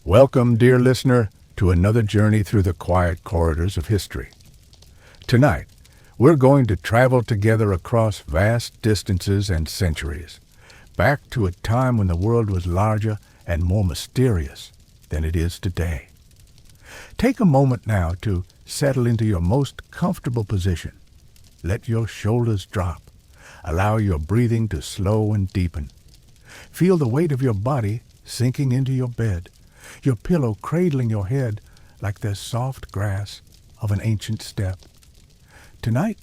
Welcome, dear listener, to another journey through the quiet corridors of history. Tonight, we're going to travel together across vast distances and centuries, back to a time when the world was larger and more mysterious than it is today. Take a moment now to settle into your most comfortable position. Let your shoulders drop. Allow your breathing to slow and deepen. Feel the weight of your body sinking into your bed, your pillow cradling your head like the soft grass of an ancient steppe. Tonight,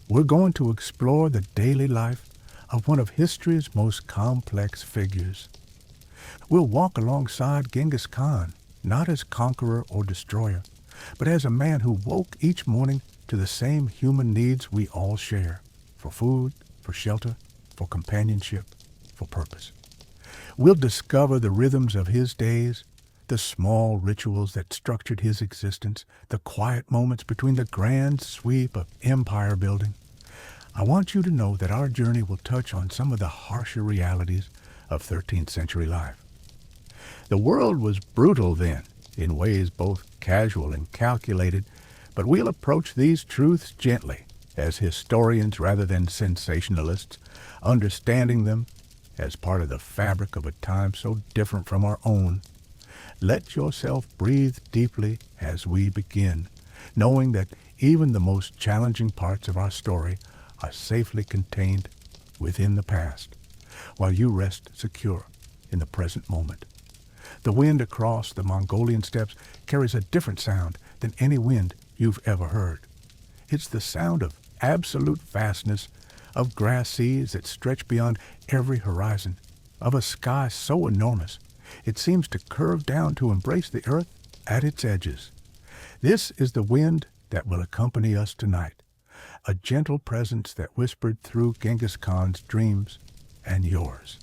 we're going to explore the daily life of one of history's most complex figures. We'll walk alongside Genghis Khan, not as conqueror or destroyer, but as a man who woke each morning to the same human needs we all share: for food, for shelter, for companionship, for purpose. We'll discover the rhythms of his days, the small rituals that structured his existence, the quiet moments between the grand sweep of empire building. I want you to know that our journey will touch on some of the harsher realities of 13th century life. The world was brutal then, in ways both casual and calculated, but we'll approach these truths gently, as historians rather than sensationalists, understanding them as part of the fabric of a time so different from our own. Let yourself breathe deeply as we begin, knowing that even the most challenging parts of our story are safely contained within the past, while you rest secure in the present moment. The wind across the Mongolian steppes carries a different sound than any wind you've ever heard. It's the sound of absolute vastness, of grass seas that stretch beyond every horizon, of a sky so enormous it seems to curve down to embrace the earth at its edges. This is the wind that will accompany us tonight, a gentle presence that whispered through Genghis Khan's dreams and yours.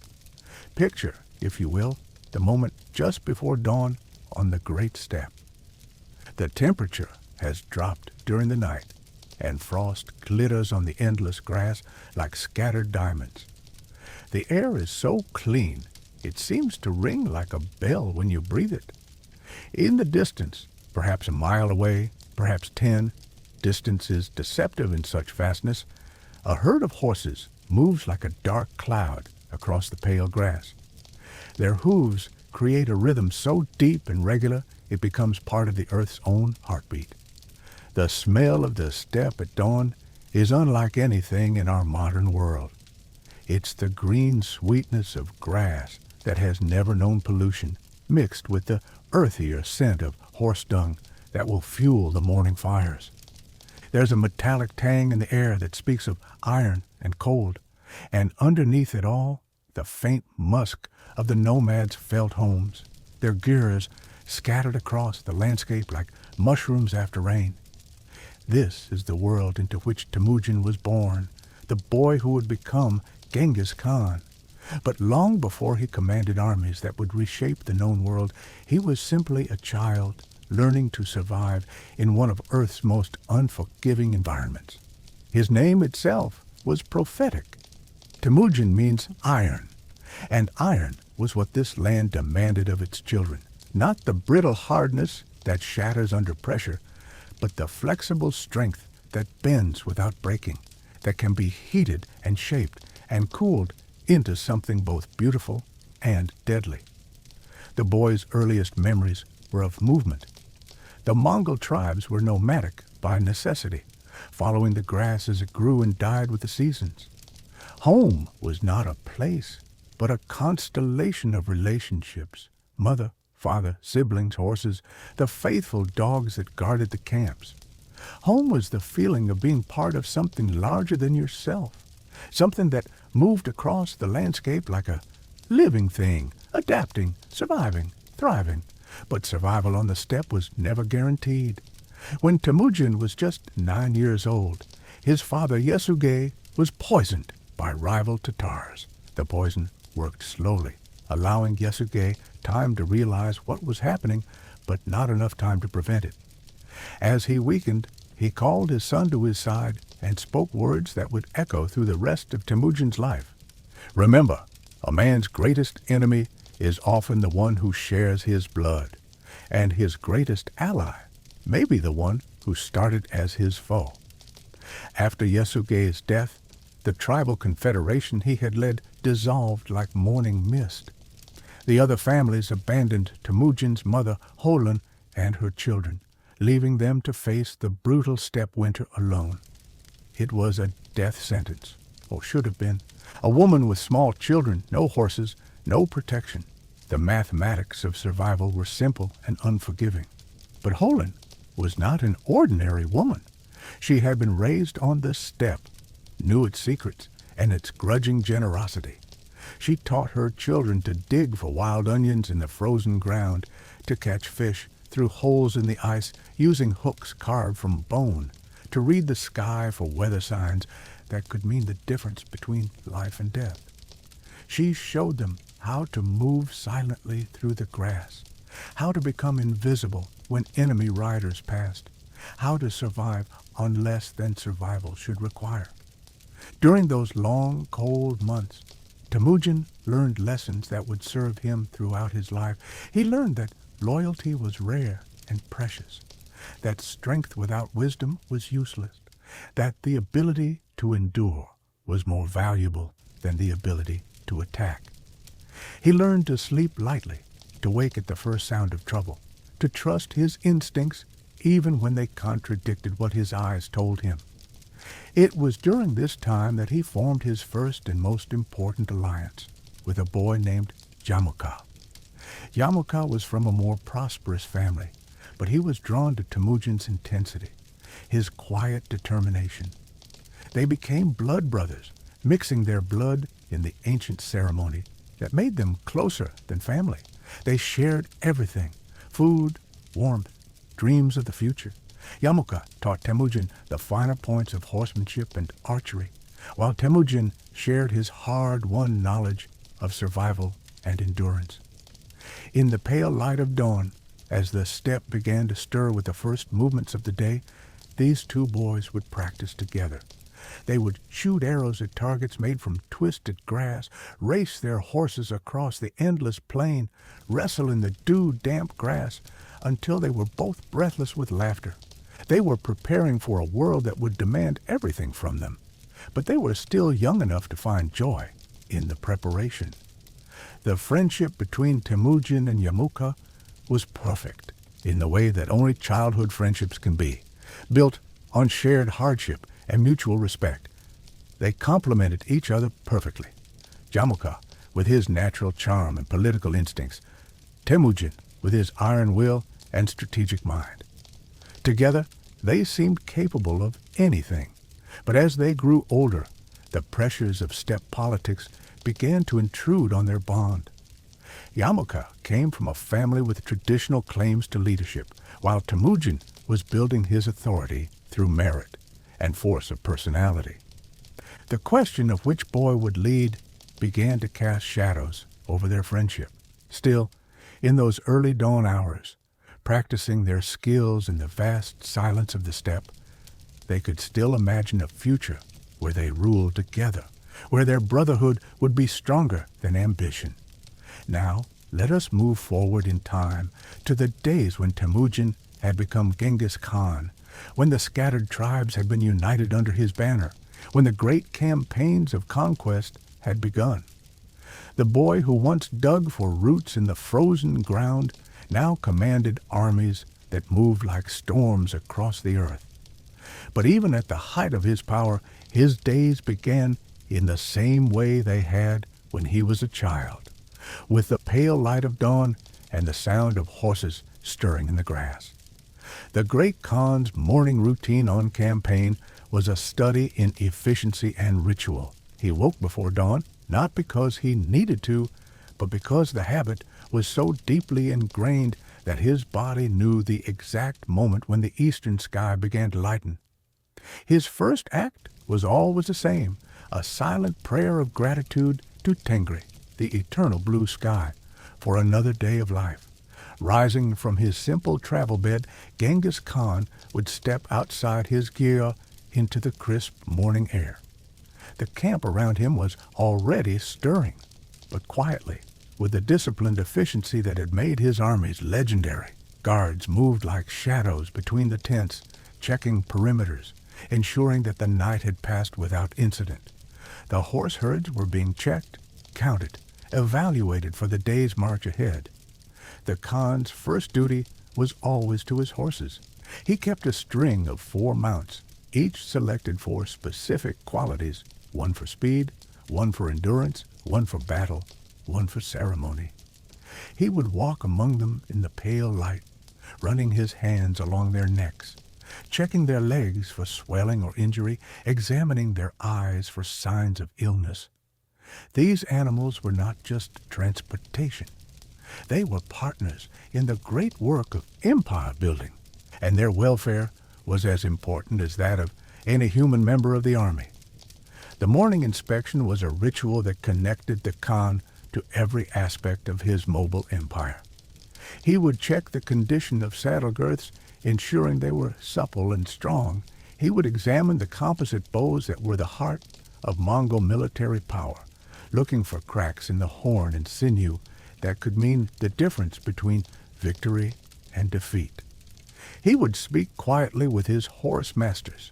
Picture, if you will, the moment just before dawn on the great steppe. The temperature has dropped during the night, and frost glitters on the endless grass like scattered diamonds. The air is so clean, it seems to ring like a bell when you breathe it. In the distance, perhaps a mile away, perhaps 10, distance is deceptive in such vastness, a herd of horses moves like a dark cloud across the pale grass. Their hooves create a rhythm so deep and regular it becomes part of the earth's own heartbeat. The smell of the steppe at dawn is unlike anything in our modern world. It's the green sweetness of grass that has never known pollution, mixed with the earthier scent of horse dung that will fuel the morning fires. There's a metallic tang in the air that speaks of iron and cold, and underneath it all, the faint musk of the nomads' felt homes, their gears scattered across the landscape like mushrooms after rain. This is the world into which Temujin was born, the boy who would become Genghis Khan. But long before he commanded armies that would reshape the known world, he was simply a child learning to survive in one of Earth's most unforgiving environments. His name itself was prophetic. Temujin means iron, and iron was what this land demanded of its children, not the brittle hardness that shatters under pressure, but the flexible strength that bends without breaking, that can be heated and shaped and cooled into something both beautiful and deadly. The boy's earliest memories were of movement. The Mongol tribes were nomadic by necessity, following the grass as it grew and died with the seasons. Home was not a place, but a constellation of relationships: mother, father, siblings, horses, the faithful dogs that guarded the camps. Home was the feeling of being part of something larger than yourself, something that moved across the landscape like a living thing, adapting, surviving, thriving. But survival on the steppe was never guaranteed. When Temujin was just 9 years old, his father Yasuge was poisoned by rival Tatars. The poison worked slowly, allowing Yasuge time to realize what was happening, but not enough time to prevent it. As he weakened, he called his son to his side and spoke words that would echo through the rest of Temujin's life. Remember, a man's greatest enemy is often the one who shares his blood. and his greatest ally, maybe the one who started as his foe. After Yasuge's death, the tribal confederation he had led dissolved like morning mist. The other families abandoned Temujin's mother, Holan, and her children, leaving them to face the brutal steppe winter alone. It was a death sentence, or should have been. A woman with small children, no horses, no protection. The mathematics of survival were simple and unforgiving. But Holan was not an ordinary woman. She had been raised on the steppe, knew its secrets and its grudging generosity. She taught her children to dig for wild onions in the frozen ground, to catch fish through holes in the ice using hooks carved from bone, to read the sky for weather signs that could mean the difference between life and death. She showed them how to move silently through the grass, how to become invisible when enemy riders passed, how to survive on less than survival should require. During those long, cold months, Temujin learned lessons that would serve him throughout his life. He learned that loyalty was rare and precious, that strength without wisdom was useless, that the ability to endure was more valuable than the ability to attack. He learned to sleep lightly, to wake at the first sound of trouble, to trust his instincts even when they contradicted what his eyes told him. It was during this time that he formed his first and most important alliance with a boy named Jamuka. Jamuka was from a more prosperous family, but he was drawn to Temujin's intensity, his quiet determination. They became blood brothers, mixing their blood in the ancient ceremony that made them closer than family. They shared everything: food, warmth, dreams of the future. Jamuka taught Temujin the finer points of horsemanship and archery, while Temujin shared his hard-won knowledge of survival and endurance. In the pale light of dawn, as the steppe began to stir with the first movements of the day, these two boys would practice together. They would shoot arrows at targets made from twisted grass, race their horses across the endless plain, wrestle in the dew-damp grass, until they were both breathless with laughter. They were preparing for a world that would demand everything from them, but they were still young enough to find joy in the preparation. The friendship between Temujin and Jamuka was perfect in the way that only childhood friendships can be, built on shared hardship and mutual respect. They complemented each other perfectly. Jamuka with his natural charm and political instincts, Temujin with his iron will and strategic mind. Together, they seemed capable of anything. But as they grew older, the pressures of steppe politics began to intrude on their bond. Jamuka came from a family with traditional claims to leadership, while Temujin was building his authority through merit and force of personality. The question of which boy would lead began to cast shadows over their friendship. Still, in those early dawn hours, practicing their skills in the vast silence of the steppe, they could still imagine a future where they ruled together, where their brotherhood would be stronger than ambition. Now, let us move forward in time to the days when Temujin had become Genghis Khan, when the scattered tribes had been united under his banner, when the great campaigns of conquest had begun. The boy who once dug for roots in the frozen ground now commanded armies that moved like storms across the earth. But even at the height of his power, his days began in the same way they had when he was a child, with the pale light of dawn and the sound of horses stirring in the grass. The great Khan's morning routine on campaign was a study in efficiency and ritual. He woke before dawn, not because he needed to, but because the habit was so deeply ingrained that his body knew the exact moment when the eastern sky began to lighten. His first act was always the same, a silent prayer of gratitude to Tengri, the eternal blue sky, for another day of life. Rising from his simple travel bed, Genghis Khan would step outside his gyro into the crisp morning air. The camp around him was already stirring, but quietly, with the disciplined efficiency that had made his armies legendary, Guards moved like shadows between the tents, checking perimeters, ensuring that the night had passed without incident. The horse herds were being checked, counted, evaluated for the day's march ahead. The Khan's first duty was always to his horses. He kept a string of 4 mounts, each selected for specific qualities, one for speed, one for endurance, one for battle, one for ceremony. He would walk among them in the pale light, running his hands along their necks, checking their legs for swelling or injury, examining their eyes for signs of illness. These animals were not just transportation. They were partners in the great work of empire building, and their welfare was as important as that of any human member of the army. The morning inspection was a ritual that connected the Khan to every aspect of his mobile empire. He would check the condition of saddle girths, ensuring they were supple and strong. He would examine the composite bows that were the heart of Mongol military power, looking for cracks in the horn and sinew that could mean the difference between victory and defeat. He would speak quietly with his horse masters,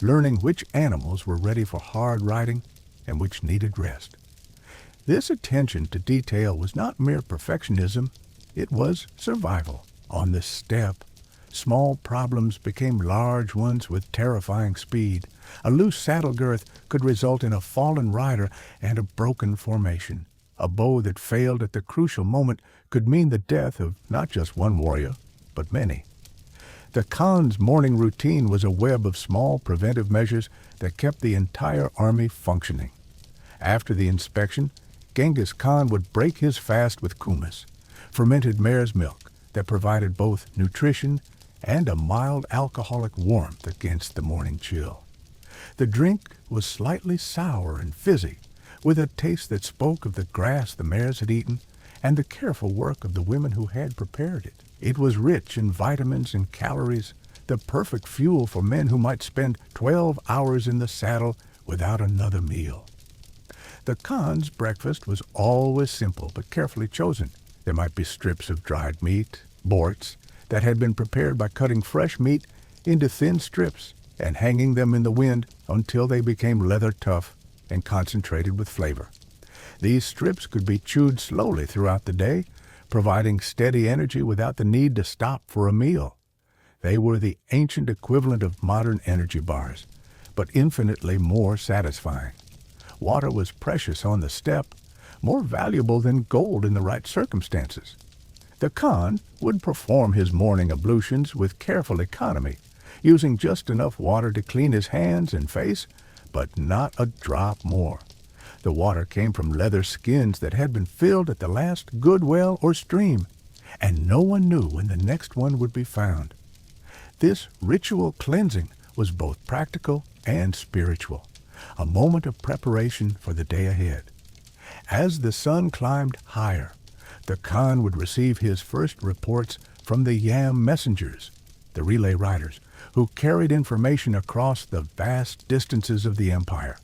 learning which animals were ready for hard riding and which needed rest. This attention to detail was not mere perfectionism, it was survival. On the steppe, small problems became large ones with terrifying speed. A loose saddle girth could result in a fallen rider and a broken formation. A bow that failed at the crucial moment could mean the death of not just one warrior, but many. The Khan's morning routine was a web of small preventive measures that kept the entire army functioning. After the inspection, Genghis Khan would break his fast with kumis, fermented mare's milk that provided both nutrition and a mild alcoholic warmth against the morning chill. The drink was slightly sour and fizzy, with a taste that spoke of the grass the mares had eaten and the careful work of the women who had prepared it. It was rich in vitamins and calories, the perfect fuel for men who might spend 12 hours in the saddle without another meal. The Khan's breakfast was always simple but carefully chosen. There might be strips of dried meat, borts, that had been prepared by cutting fresh meat into thin strips and hanging them in the wind until they became leather tough and concentrated with flavor. These strips could be chewed slowly throughout the day, providing steady energy without the need to stop for a meal. They were the ancient equivalent of modern energy bars, but infinitely more satisfying. Water was precious on the steppe, more valuable than gold in the right circumstances. The Khan would perform his morning ablutions with careful economy, using just enough water to clean his hands and face, but not a drop more. The water came from leather skins that had been filled at the last good well or stream, and no one knew when the next one would be found. This ritual cleansing was both practical and spiritual, a moment of preparation for the day ahead. As the sun climbed higher, the Khan would receive his first reports from the yam messengers, the relay riders, who carried information across the vast distances of the empire.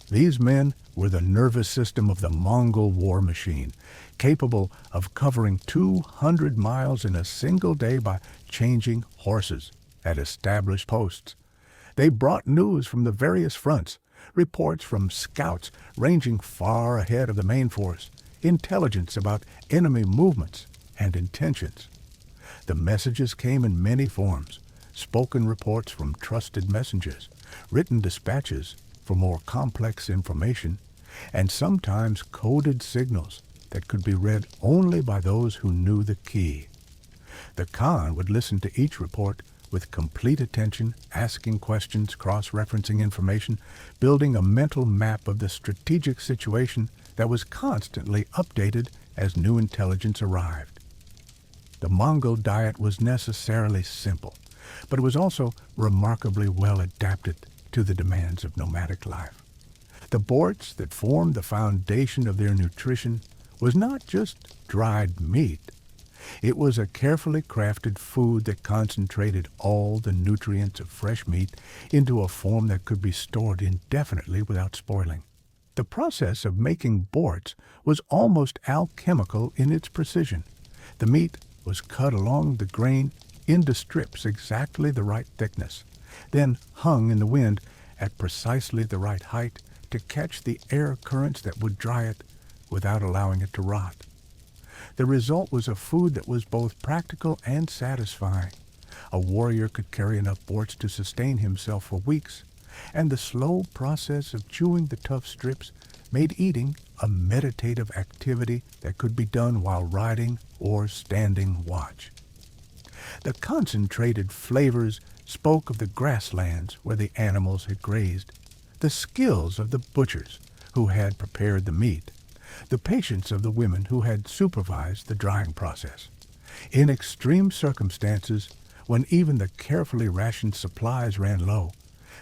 These men were the nervous system of the Mongol war machine, capable of covering 200 miles in a single day by changing horses at established posts. They brought news from the various fronts, reports from scouts ranging far ahead of the main force, intelligence about enemy movements and intentions. The messages came in many forms: spoken reports from trusted messengers, written dispatches for more complex information, and sometimes coded signals that could be read only by those who knew the key. The Khan would listen to each report with complete attention, asking questions, cross-referencing information, building a mental map of the strategic situation that was constantly updated as new intelligence arrived. The Mongol diet was necessarily simple, but it was also remarkably well adapted to the demands of nomadic life. The borts that formed the foundation of their nutrition was not just dried meat. It was a carefully crafted food that concentrated all the nutrients of fresh meat into a form that could be stored indefinitely without spoiling. The process of making borts was almost alchemical in its precision. The meat was cut along the grain into strips exactly the right thickness, then hung in the wind at precisely the right height to catch the air currents that would dry it without allowing it to rot. The result was a food that was both practical and satisfying. A warrior could carry enough borts to sustain himself for weeks, and the slow process of chewing the tough strips made eating a meditative activity that could be done while riding or standing watch. The concentrated flavors spoke of the grasslands where the animals had grazed, the skills of the butchers who had prepared the meat, the patience of the women who had supervised the drying process. In extreme circumstances, when even the carefully rationed supplies ran low,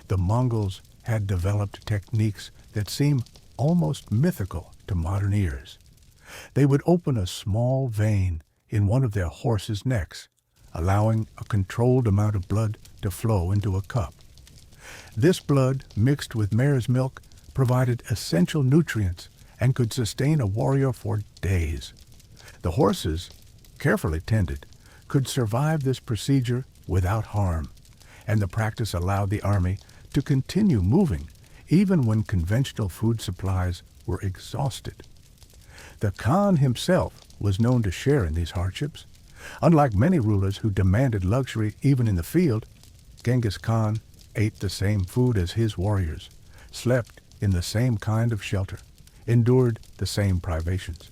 the Mongols had developed techniques that seem almost mythical to modern ears. They would open a small vein in one of their horses' necks, allowing a controlled amount of blood to flow into a cup. This blood, mixed with mare's milk, provided essential nutrients and could sustain a warrior for days. The horses, carefully tended, could survive this procedure without harm, and the practice allowed the army to continue moving even when conventional food supplies were exhausted. The Khan himself was known to share in these hardships. Unlike many rulers who demanded luxury even in the field, Genghis Khan ate the same food as his warriors, slept in the same kind of shelter, endured the same privations.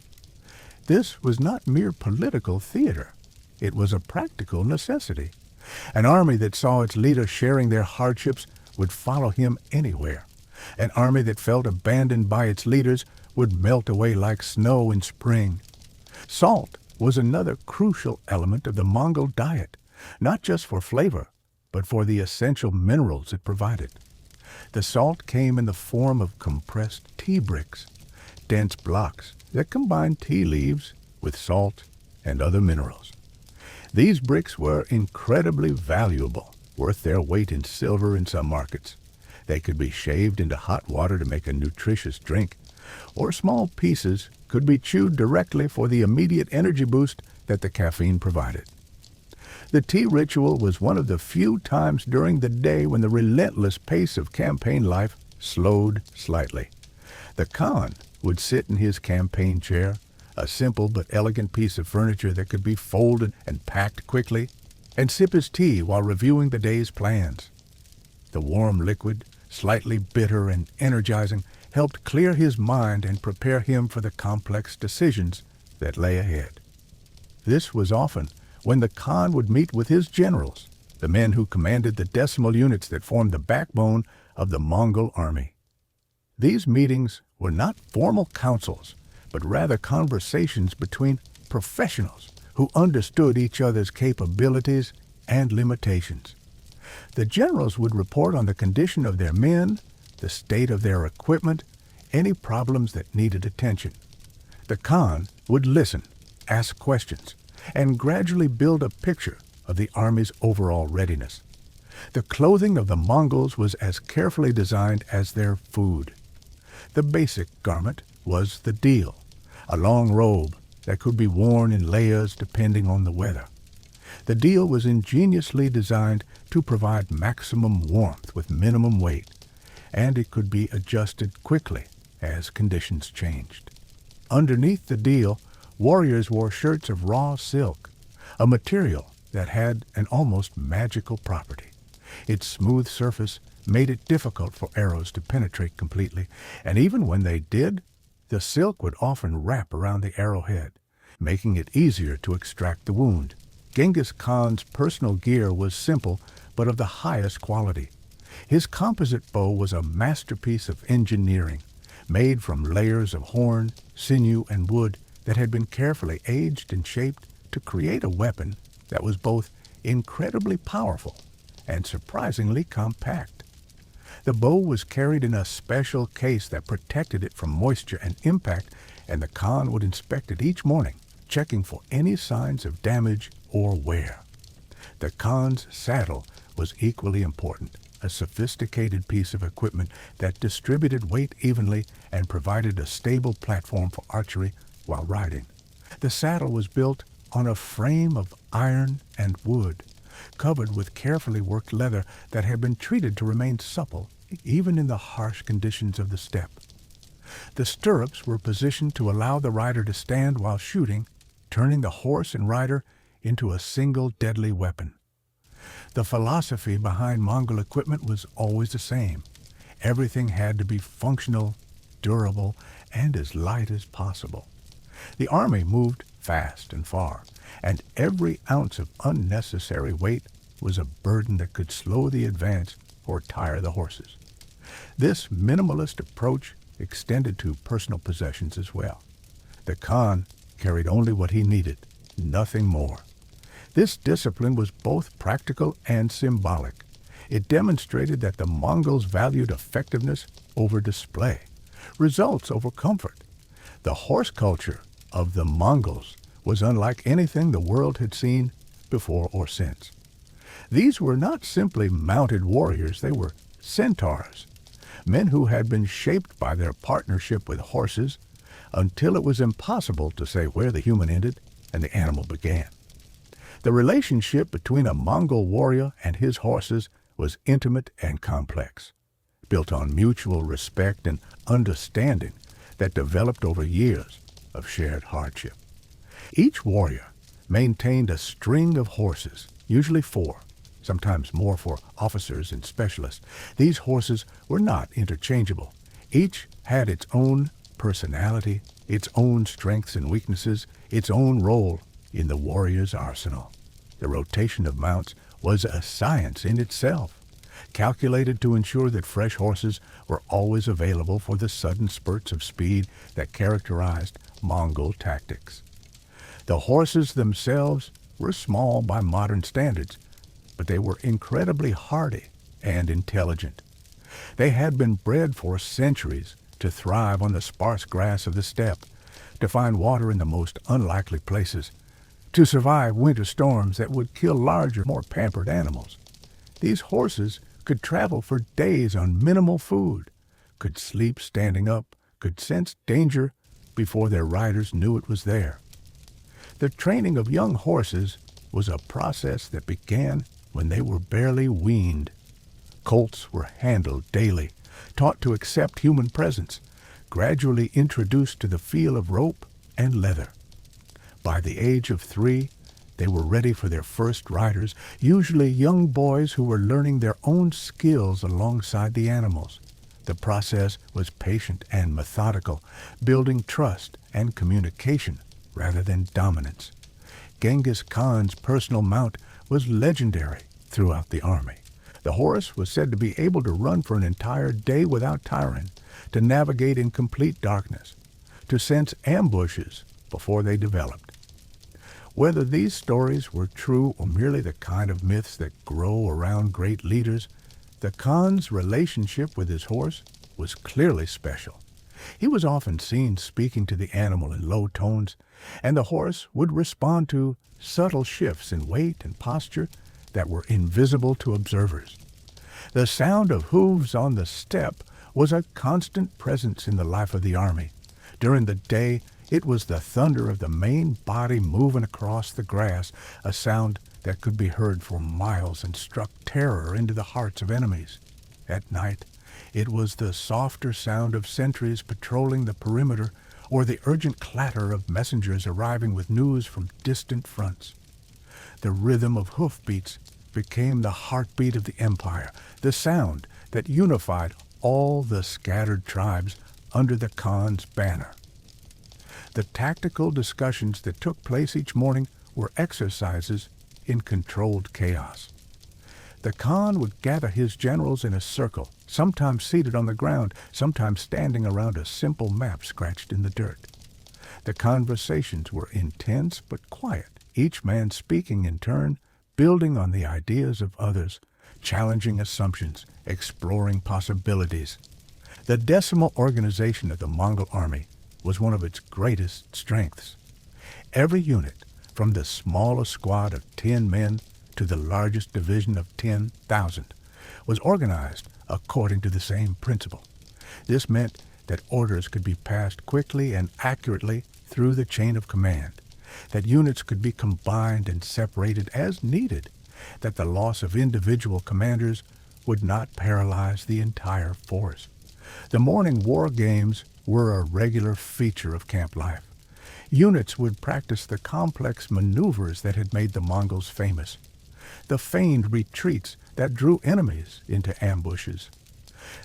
This was not mere political theater. It was a practical necessity. An army that saw its leader sharing their hardships would follow him anywhere. An army that felt abandoned by its leaders would melt away like snow in spring. Salt was another crucial element of the Mongol diet, not just for flavor, but for the essential minerals it provided. The salt came in the form of compressed tea bricks, dense blocks that combined tea leaves with salt and other minerals. These bricks were incredibly valuable, worth their weight in silver in some markets. They could be shaved into hot water to make a nutritious drink, or small pieces could be chewed directly for the immediate energy boost that the caffeine provided. The tea ritual was one of the few times during the day when the relentless pace of campaign life slowed slightly. The Khan would sit in his campaign chair, a simple but elegant piece of furniture that could be folded and packed quickly, and sip his tea while reviewing the day's plans. The warm liquid, slightly bitter and energizing, helped clear his mind and prepare him for the complex decisions that lay ahead. This was often when the Khan would meet with his generals, the men who commanded the decimal units that formed the backbone of the Mongol army. These meetings were not formal councils, but rather conversations between professionals who understood each other's capabilities and limitations. The generals would report on the condition of their men, the state of their equipment, any problems that needed attention. The Khan would listen, ask questions, and gradually build a picture of the army's overall readiness. The clothing of the Mongols was as carefully designed as their food. The basic garment was the deel, a long robe that could be worn in layers depending on the weather. The deel was ingeniously designed to provide maximum warmth with minimum weight, and it could be adjusted quickly as conditions changed. Underneath the deel, warriors wore shirts of raw silk, a material that had an almost magical property. Its smooth surface made it difficult for arrows to penetrate completely, and even when they did, the silk would often wrap around the arrowhead, making it easier to extract the wound. Genghis Khan's personal gear was simple, but of the highest quality. His composite bow was a masterpiece of engineering, made from layers of horn, sinew, and wood that had been carefully aged and shaped to create a weapon that was both incredibly powerful and surprisingly compact. The bow was carried in a special case that protected it from moisture and impact, and the Khan would inspect it each morning, checking for any signs of damage or wear. The Khan's saddle was equally important, a sophisticated piece of equipment that distributed weight evenly and provided a stable platform for archery while riding. The saddle was built on a frame of iron and wood, covered with carefully worked leather that had been treated to remain supple even in the harsh conditions of the steppe. The stirrups were positioned to allow the rider to stand while shooting, turning the horse and rider into a single deadly weapon. The philosophy behind Mongol equipment was always the same. Everything had to be functional, durable, and as light as possible. The army moved fast and far, and every ounce of unnecessary weight was a burden that could slow the advance or tire the horses. This minimalist approach extended to personal possessions as well. The Khan carried only what he needed, nothing more. This discipline was both practical and symbolic. It demonstrated that the Mongols valued effectiveness over display, results over comfort. The horse culture of the Mongols was unlike anything the world had seen before or since. These were not simply mounted warriors, they were centaurs, men who had been shaped by their partnership with horses until it was impossible to say where the human ended and the animal began. The relationship between a Mongol warrior and his horses was intimate and complex, built on mutual respect and understanding that developed over years of shared hardship. Each warrior maintained a string of horses, usually 4, sometimes more for officers and specialists. These horses were not interchangeable. Each had its own personality, its own strengths and weaknesses, its own role in the warrior's arsenal. The rotation of mounts was a science in itself, calculated to ensure that fresh horses were always available for the sudden spurts of speed that characterized Mongol tactics. The horses themselves were small by modern standards, but they were incredibly hardy and intelligent. They had been bred for centuries to thrive on the sparse grass of the steppe, to find water in the most unlikely places, to survive winter storms that would kill larger, more pampered animals. These horses could travel for days on minimal food, could sleep standing up, could sense danger before their riders knew it was there. The training of young horses was a process that began when they were barely weaned. Colts were handled daily, taught to accept human presence, gradually introduced to the feel of rope and leather. By the age of 3, they were ready for their first riders, usually young boys who were learning their own skills alongside the animals. The process was patient and methodical, building trust and communication rather than dominance. Genghis Khan's personal mount was legendary throughout the army. The horse was said to be able to run for an entire day without tiring, to navigate in complete darkness, to sense ambushes before they developed. Whether these stories were true or merely the kind of myths that grow around great leaders, the Khan's relationship with his horse was clearly special. He was often seen speaking to the animal in low tones, and the horse would respond to subtle shifts in weight and posture that were invisible to observers. The sound of hooves on the steppe was a constant presence in the life of the army. During the day, it was the thunder of the main body moving across the grass, a sound that could be heard for miles and struck terror into the hearts of enemies. At night, it was the softer sound of sentries patrolling the perimeter or the urgent clatter of messengers arriving with news from distant fronts. The rhythm of hoofbeats became the heartbeat of the empire, the sound that unified all the scattered tribes under the Khan's banner. The tactical discussions that took place each morning were exercises in controlled chaos. The Khan would gather his generals in a circle, sometimes seated on the ground, sometimes standing around a simple map scratched in the dirt. The conversations were intense but quiet, each man speaking in turn, building on the ideas of others, challenging assumptions, exploring possibilities. The decimal organization of the Mongol army was one of its greatest strengths. Every unit, from the smallest squad of 10 men to the largest division of 10,000, was organized according to the same principle. This meant that orders could be passed quickly and accurately through the chain of command. that units could be combined and separated as needed, that the loss of individual commanders would not paralyze the entire force. The morning war games were a regular feature of camp life. Units would practice the complex maneuvers that had made the Mongols famous, the feigned retreats that drew enemies into ambushes,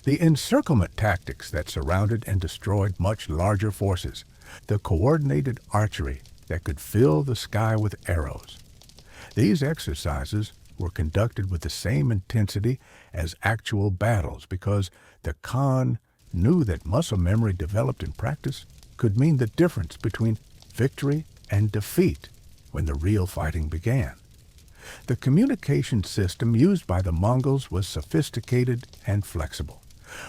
the encirclement tactics that surrounded and destroyed much larger forces, the coordinated archery that could fill the sky with arrows. These exercises were conducted with the same intensity as actual battles because the Khan knew that muscle memory developed in practice could mean the difference between victory and defeat when the real fighting began. The communication system used by the Mongols was sophisticated and flexible.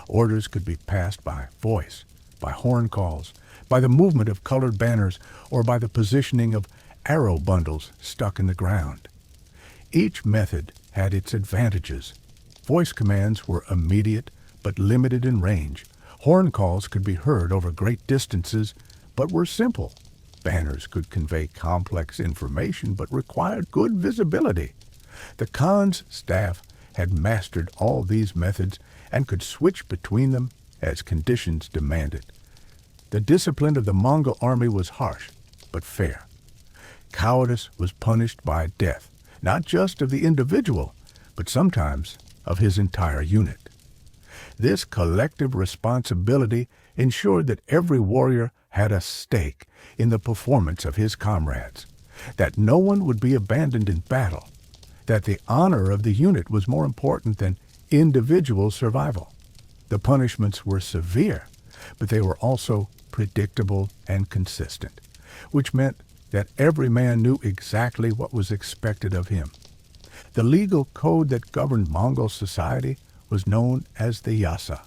Orders could be passed by voice, by horn calls, by the movement of colored banners, or by the positioning of arrow bundles stuck in the ground. Each method had its advantages. Voice commands were immediate but limited in range. Horn calls could be heard over great distances but were simple. Banners could convey complex information but required good visibility. The Khan's staff had mastered all these methods and could switch between them as conditions demanded. The discipline of the Mongol army was harsh but fair. Cowardice was punished by death, not just of the individual, but sometimes of his entire unit. This collective responsibility ensured that every warrior had a stake in the performance of his comrades, that no one would be abandoned in battle, that the honor of the unit was more important than individual survival. The punishments were severe, but they were also predictable and consistent, which meant that every man knew exactly what was expected of him. The legal code that governed Mongol society was known as the yasa,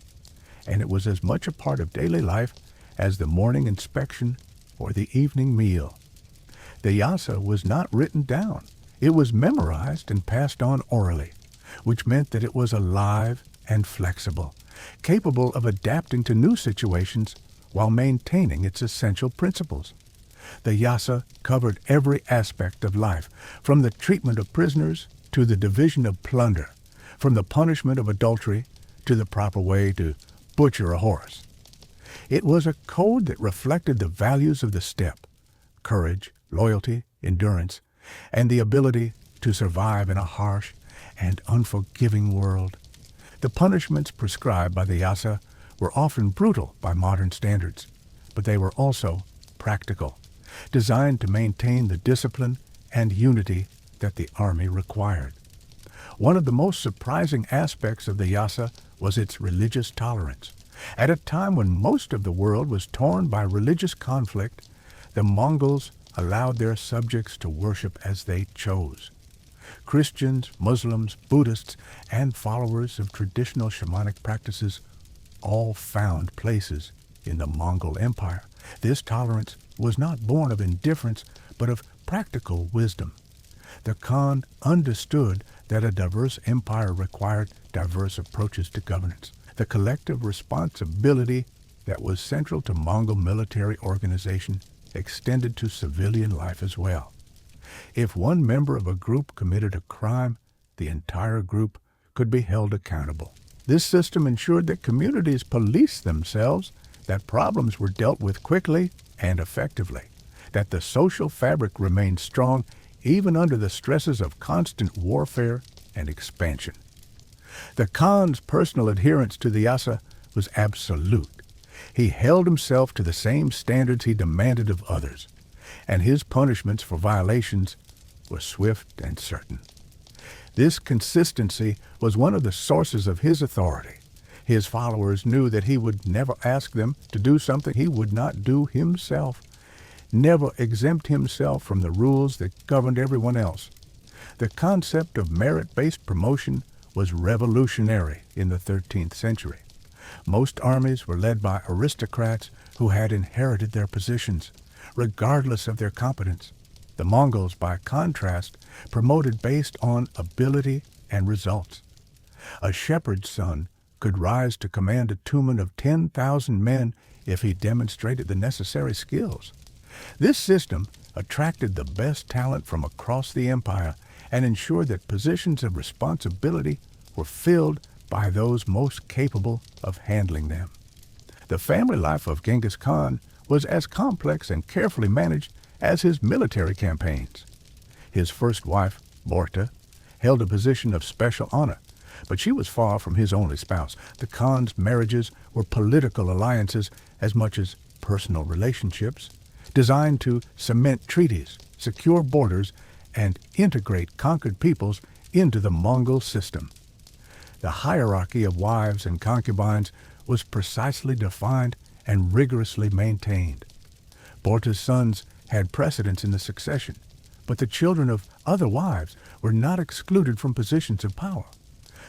and it was as much a part of daily life as the morning inspection or the evening meal. The yasa was not written down. It was memorized and passed on orally, which meant that it was alive and flexible, capable of adapting to new situations while maintaining its essential principles. The yasa covered every aspect of life, from the treatment of prisoners to the division of plunder, from the punishment of adultery to the proper way to butcher a horse. It was a code that reflected the values of the steppe: courage, loyalty, endurance, and the ability to survive in a harsh and unforgiving world. The punishments prescribed by the yasa were often brutal by modern standards, but they were also practical, designed to maintain the discipline and unity that the army required. One of the most surprising aspects of the yasa was its religious tolerance. At a time when most of the world was torn by religious conflict, the Mongols allowed their subjects to worship as they chose. Christians, Muslims, Buddhists, and followers of traditional shamanic practices all found places in the Mongol Empire. This tolerance was not born of indifference, but of practical wisdom. The Khan understood that a diverse empire required diverse approaches to governance. The collective responsibility that was central to Mongol military organization extended to civilian life as well. If one member of a group committed a crime, the entire group could be held accountable. This system ensured that communities policed themselves, that problems were dealt with quickly and effectively, that the social fabric remained strong even under the stresses of constant warfare and expansion. The Khan's personal adherence to the yasa was absolute. He held himself to the same standards he demanded of others, and his punishments for violations were swift and certain. This consistency was one of the sources of his authority. His followers knew that he would never ask them to do something he would not do himself, never exempt himself from the rules that governed everyone else. The concept of merit-based promotion was revolutionary in the 13th century. Most armies were led by aristocrats who had inherited their positions, regardless of their competence. The Mongols, by contrast, promoted based on ability and results. A shepherd's son could rise to command a tumen of 10,000 men if he demonstrated the necessary skills. This system attracted the best talent from across the empire and ensured that positions of responsibility were filled by those most capable of handling them. The family life of Genghis Khan was as complex and carefully managed as his military campaigns. His first wife, Borta, held a position of special honor, but she was far from his only spouse. The Khan's marriages were political alliances as much as personal relationships, designed to cement treaties, secure borders, and integrate conquered peoples into the Mongol system. The hierarchy of wives and concubines was precisely defined and rigorously maintained. Borta's sons had precedence in the succession, but the children of other wives were not excluded from positions of power.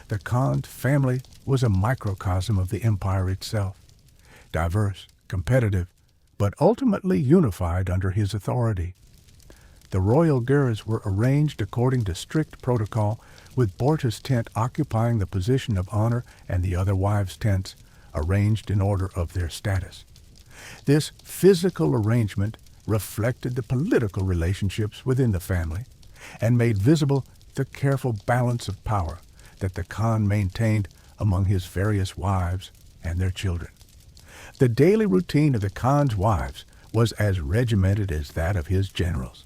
The Khan's family was a microcosm of the empire itself, diverse, competitive, but ultimately unified under his authority. The royal gurs were arranged according to strict protocol, with Borta's tent occupying the position of honor and the other wives' tents arranged in order of their status. This physical arrangement reflected the political relationships within the family and made visible the careful balance of power that the Khan maintained among his various wives and their children. The daily routine of the Khan's wives was as regimented as that of his generals.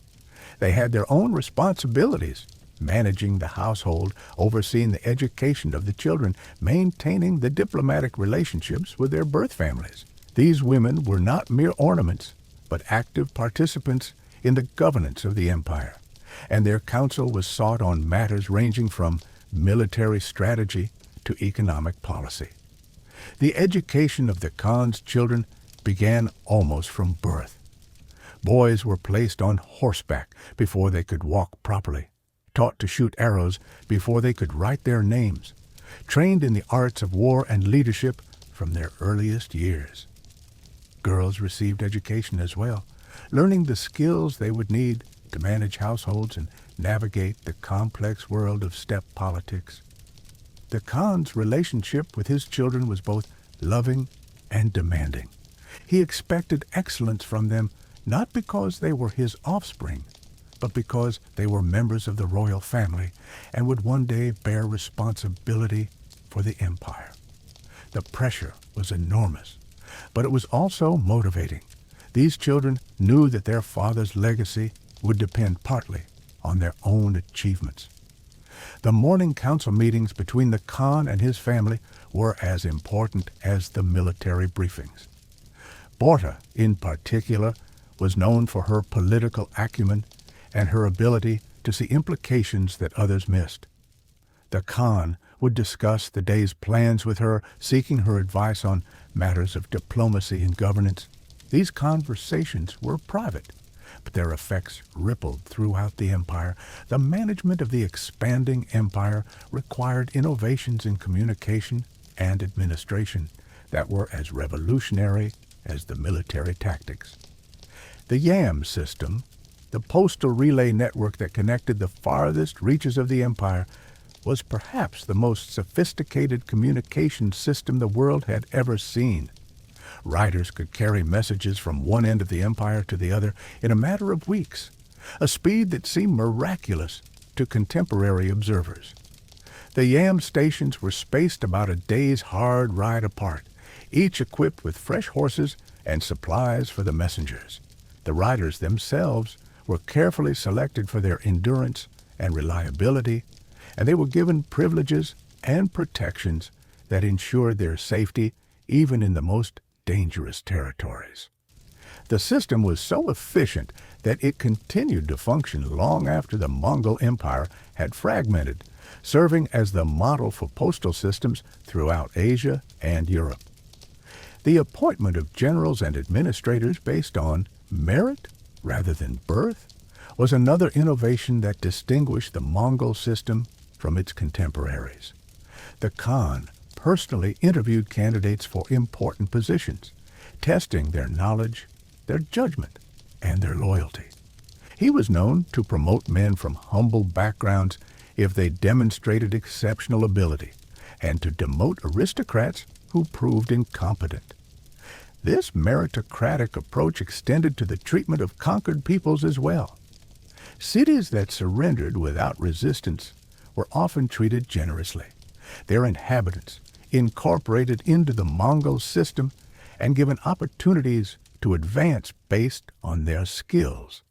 They had their own responsibilities, managing the household, overseeing the education of the children, maintaining the diplomatic relationships with their birth families. These women were not mere ornaments, but active participants in the governance of the empire, and their counsel was sought on matters ranging from military strategy to economic policy. The education of the Khan's children began almost from birth. Boys were placed on horseback before they could walk properly, taught to shoot arrows before they could write their names, trained in the arts of war and leadership from their earliest years. Girls received education as well, learning the skills they would need to manage households and navigate the complex world of steppe politics. The Khan's relationship with his children was both loving and demanding. He expected excellence from them not because they were his offspring, but because they were members of the royal family and would one day bear responsibility for the empire. The pressure was enormous, but it was also motivating. These children knew that their father's legacy would depend partly on their own achievements. The morning council meetings between the Khan and his family were as important as the military briefings. Borta, in particular, was known for her political acumen and her ability to see implications that others missed. The Khan would discuss the day's plans with her, seeking her advice on matters of diplomacy and governance. These conversations were private, but their effects rippled throughout the empire. The management of the expanding empire required innovations in communication and administration that were as revolutionary as the military tactics. The YAM system, the postal relay network that connected the farthest reaches of the empire, was perhaps the most sophisticated communication system the world had ever seen. Riders could carry messages from one end of the empire to the other in a matter of weeks, a speed that seemed miraculous to contemporary observers. The YAM stations were spaced about a day's hard ride apart, each equipped with fresh horses and supplies for the messengers. The riders themselves were carefully selected for their endurance and reliability, and they were given privileges and protections that ensured their safety even in the most dangerous territories. The system was so efficient that it continued to function long after the Mongol Empire had fragmented, serving as the model for postal systems throughout Asia and Europe. The appointment of generals and administrators based on merit rather than birth was another innovation that distinguished the Mongol system from its contemporaries. The Khan personally interviewed candidates for important positions, testing their knowledge, their judgment, and their loyalty. He was known to promote men from humble backgrounds if they demonstrated exceptional ability, and to demote aristocrats who proved incompetent. This meritocratic approach extended to the treatment of conquered peoples as well. Cities that surrendered without resistance were often treated generously. Their inhabitants incorporated into the Mongol system and given opportunities to advance based on their skills.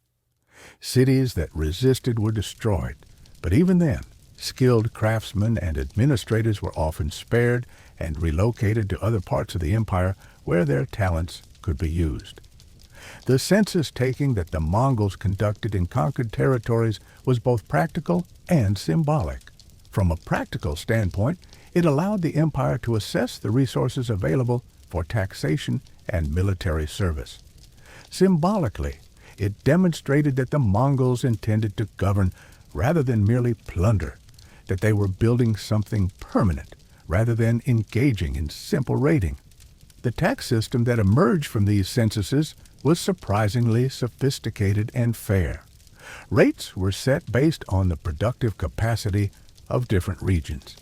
Cities that resisted were destroyed, but even then, skilled craftsmen and administrators were often spared and relocated to other parts of the empire where their talents could be used. The census-taking that the Mongols conducted in conquered territories was both practical and symbolic. From a practical standpoint, it allowed the empire to assess the resources available for taxation and military service. Symbolically, it demonstrated that the Mongols intended to govern rather than merely plunder, that they were building something permanent rather than engaging in simple raiding. The tax system that emerged from these censuses was surprisingly sophisticated and fair. Rates were set based on the productive capacity of different regions,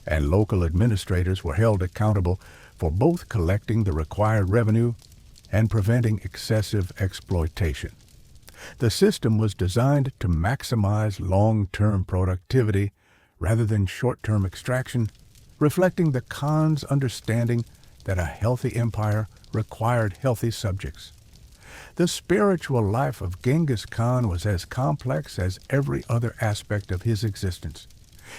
and local administrators were held accountable for both collecting the required revenue and preventing excessive exploitation. The system was designed to maximize long-term productivity rather than short-term extraction, reflecting the Khan's understanding that a healthy empire required healthy subjects. The spiritual life of Genghis Khan was as complex as every other aspect of his existence.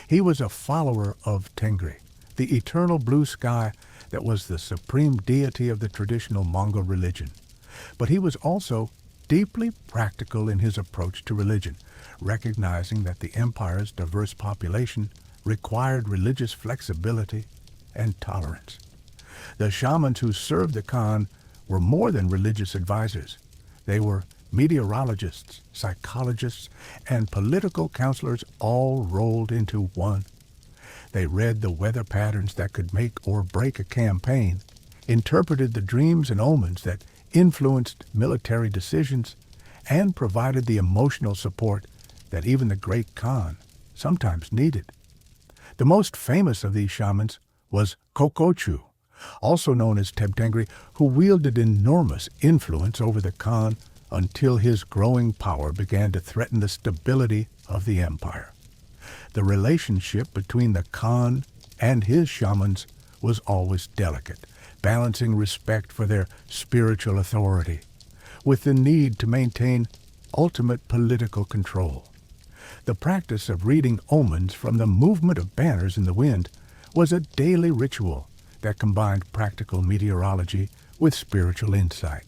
He was a follower of Tengri, the eternal blue sky that was the supreme deity of the traditional Mongol religion. But he was also deeply practical in his approach to religion, recognizing that the empire's diverse population required religious flexibility and tolerance. The shamans who served the Khan were more than religious advisors. They were meteorologists, psychologists, and political counselors all rolled into one. They read the weather patterns that could make or break a campaign, interpreted the dreams and omens that influenced military decisions, and provided the emotional support that even the great Khan sometimes needed. The most famous of these shamans was Kokochu, also known as Tengri, who wielded enormous influence over the Khan until his growing power began to threaten the stability of the empire. The relationship between the Khan and his shamans was always delicate, balancing respect for their spiritual authority with the need to maintain ultimate political control. The practice of reading omens from the movement of banners in the wind was a daily ritual that combined practical meteorology with spiritual insight.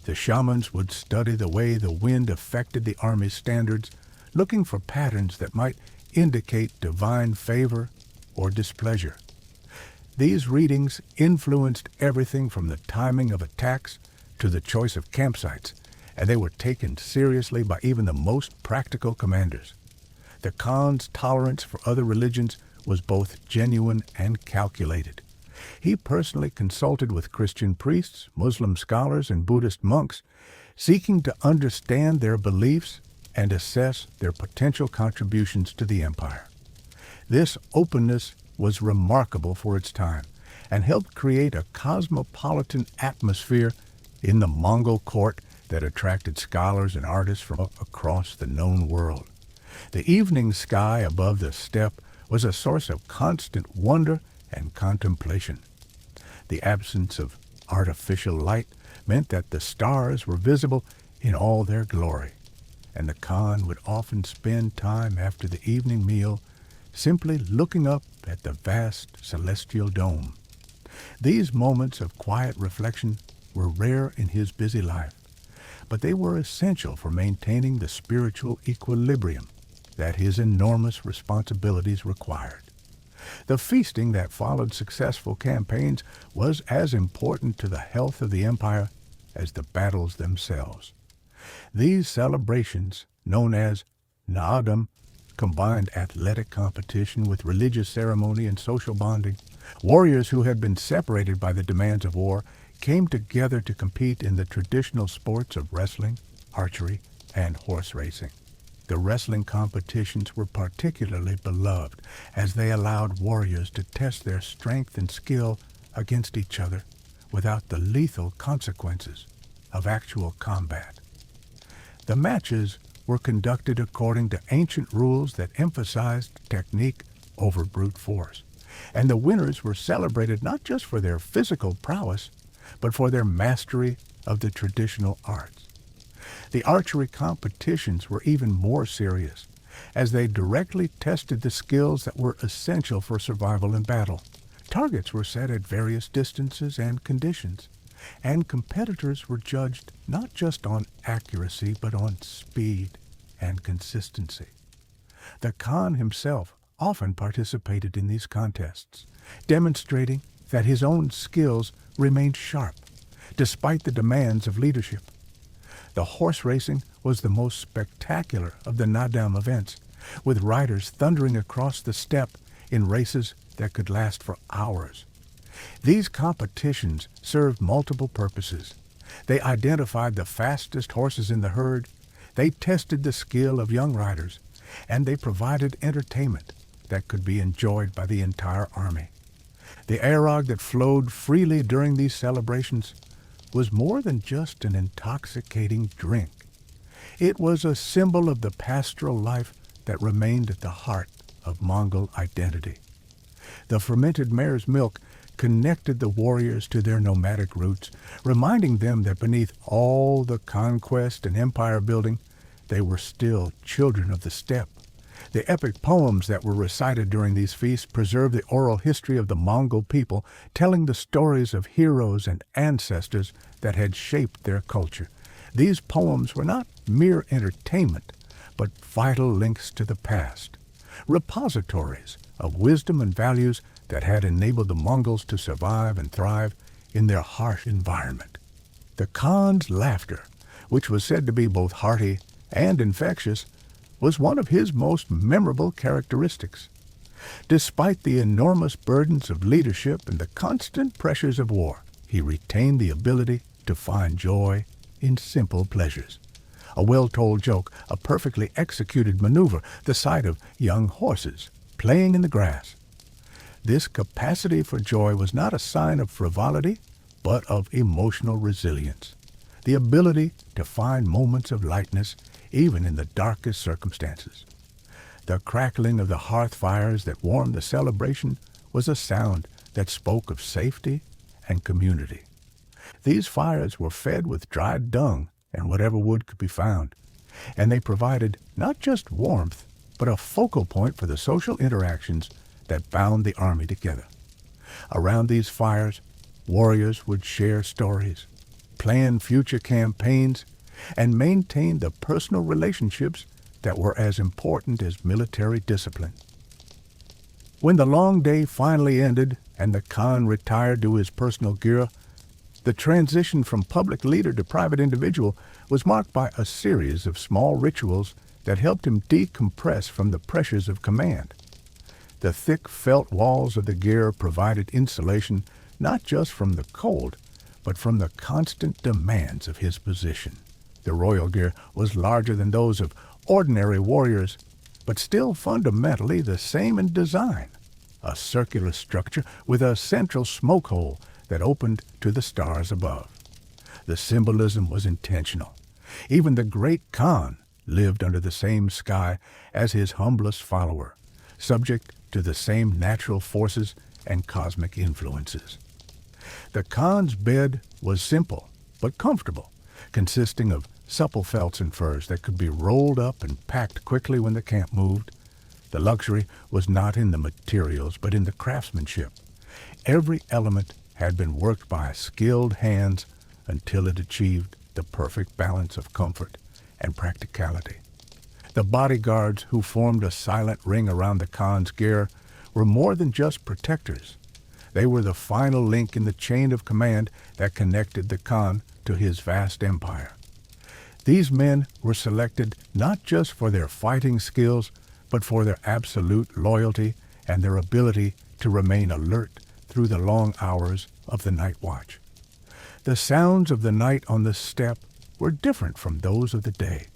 The shamans would study the way the wind affected the army's standards, looking for patterns that might indicate divine favor or displeasure. These readings influenced everything from the timing of attacks to the choice of campsites, and they were taken seriously by even the most practical commanders. The Khan's tolerance for other religions was both genuine and calculated. He personally consulted with Christian priests, Muslim scholars, and Buddhist monks, seeking to understand their beliefs and assess their potential contributions to the empire. This openness was remarkable for its time and helped create a cosmopolitan atmosphere in the Mongol court that attracted scholars and artists from across the known world. The evening sky above the steppe was a source of constant wonder and contemplation. The absence of artificial light meant that the stars were visible in all their glory, and the Khan would often spend time after the evening meal simply looking up at the vast celestial dome. These moments of quiet reflection were rare in his busy life, but they were essential for maintaining the spiritual equilibrium that his enormous responsibilities required. The feasting that followed successful campaigns was as important to the health of the empire as the battles themselves. These celebrations, known as Naadam, combined athletic competition with religious ceremony and social bonding. Warriors who had been separated by the demands of war came together to compete in the traditional sports of wrestling, archery, and horse racing. The wrestling competitions were particularly beloved as they allowed warriors to test their strength and skill against each other without the lethal consequences of actual combat. The matches were conducted according to ancient rules that emphasized technique over brute force, and the winners were celebrated not just for their physical prowess, but for their mastery of the traditional arts. The archery competitions were even more serious, as they directly tested the skills that were essential for survival in battle. Targets were set at various distances and conditions, and competitors were judged not just on accuracy but on speed and consistency. The Khan himself often participated in these contests, demonstrating that his own skills remained sharp despite the demands of leadership. The horse racing was the most spectacular of the Nadam events, with riders thundering across the steppe in races that could last for hours. These competitions served multiple purposes. They identified the fastest horses in the herd, they tested the skill of young riders, and they provided entertainment that could be enjoyed by the entire army. The arog that flowed freely during these celebrations was more than just an intoxicating drink. It was a symbol of the pastoral life that remained at the heart of Mongol identity. The fermented mare's milk connected the warriors to their nomadic roots, reminding them that beneath all the conquest and empire building, they were still children of the steppe. The epic poems that were recited during these feasts preserve the oral history of the Mongol people, telling the stories of heroes and ancestors that had shaped their culture. These poems were not mere entertainment, but vital links to the past, repositories of wisdom and values that had enabled the Mongols to survive and thrive in their harsh environment. The Khan's laughter, which was said to be both hearty and infectious, was one of his most memorable characteristics. Despite the enormous burdens of leadership and the constant pressures of war, he retained the ability to find joy in simple pleasures. A well-told joke, a perfectly executed maneuver, the sight of young horses playing in the grass. This capacity for joy was not a sign of frivolity, but of emotional resilience, the ability to find moments of lightness even in the darkest circumstances. The crackling of the hearth fires that warmed the celebration was a sound that spoke of safety and community. These fires were fed with dried dung and whatever wood could be found, and they provided not just warmth, but a focal point for the social interactions that bound the army together. Around these fires, warriors would share stories, plan future campaigns, and maintain the personal relationships that were as important as military discipline. When the long day finally ended and the Khan retired to his personal gira, the transition from public leader to private individual was marked by a series of small rituals that helped him decompress from the pressures of command. The thick felt walls of the gira provided insulation not just from the cold, but from the constant demands of his position. The royal gear was larger than those of ordinary warriors, but still fundamentally the same in design. A circular structure with a central smoke hole that opened to the stars above. The symbolism was intentional. Even the great Khan lived under the same sky as his humblest follower, subject to the same natural forces and cosmic influences. The Khan's bed was simple but comfortable, consisting of supple felts and furs that could be rolled up and packed quickly when the camp moved. The luxury was not in the materials, but in the craftsmanship. Every element had been worked by skilled hands until it achieved the perfect balance of comfort and practicality. The bodyguards who formed a silent ring around the Khan's gear were more than just protectors. They were the final link in the chain of command that connected the Khan to his vast empire. These men were selected not just for their fighting skills, but for their absolute loyalty and their ability to remain alert through the long hours of the night watch. The sounds of the night on the steppe were different from those of the day.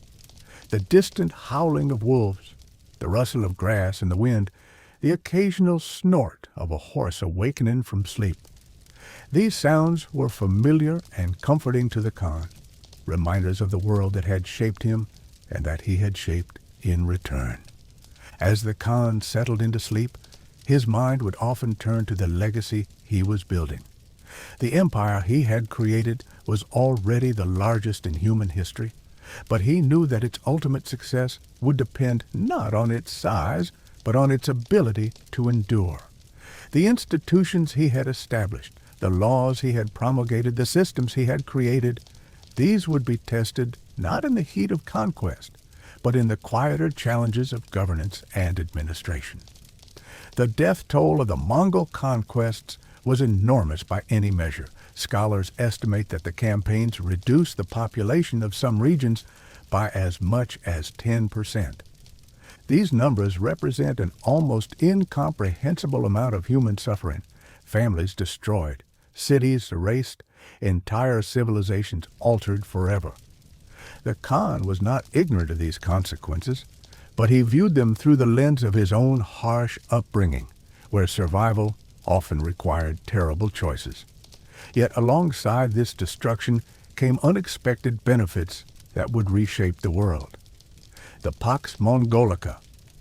The distant howling of wolves, the rustle of grass in the wind, the occasional snort of a horse awakening from sleep. These sounds were familiar and comforting to the Khan, reminders of the world that had shaped him and that he had shaped in return. As the Khan settled into sleep, his mind would often turn to the legacy he was building. The empire he had created was already the largest in human history, but he knew that its ultimate success would depend not on its size, but on its ability to endure. The institutions he had established, the laws he had promulgated, the systems he had created, these would be tested not in the heat of conquest, but in the quieter challenges of governance and administration. The death toll of the Mongol conquests was enormous by any measure. Scholars estimate that the campaigns reduced the population of some regions by as much as 10%. These numbers represent an almost incomprehensible amount of human suffering, families destroyed, cities erased, entire civilizations altered forever. The Khan was not ignorant of these consequences, but he viewed them through the lens of his own harsh upbringing, where survival often required terrible choices. Yet alongside this destruction came unexpected benefits that would reshape the world. The Pax Mongolica,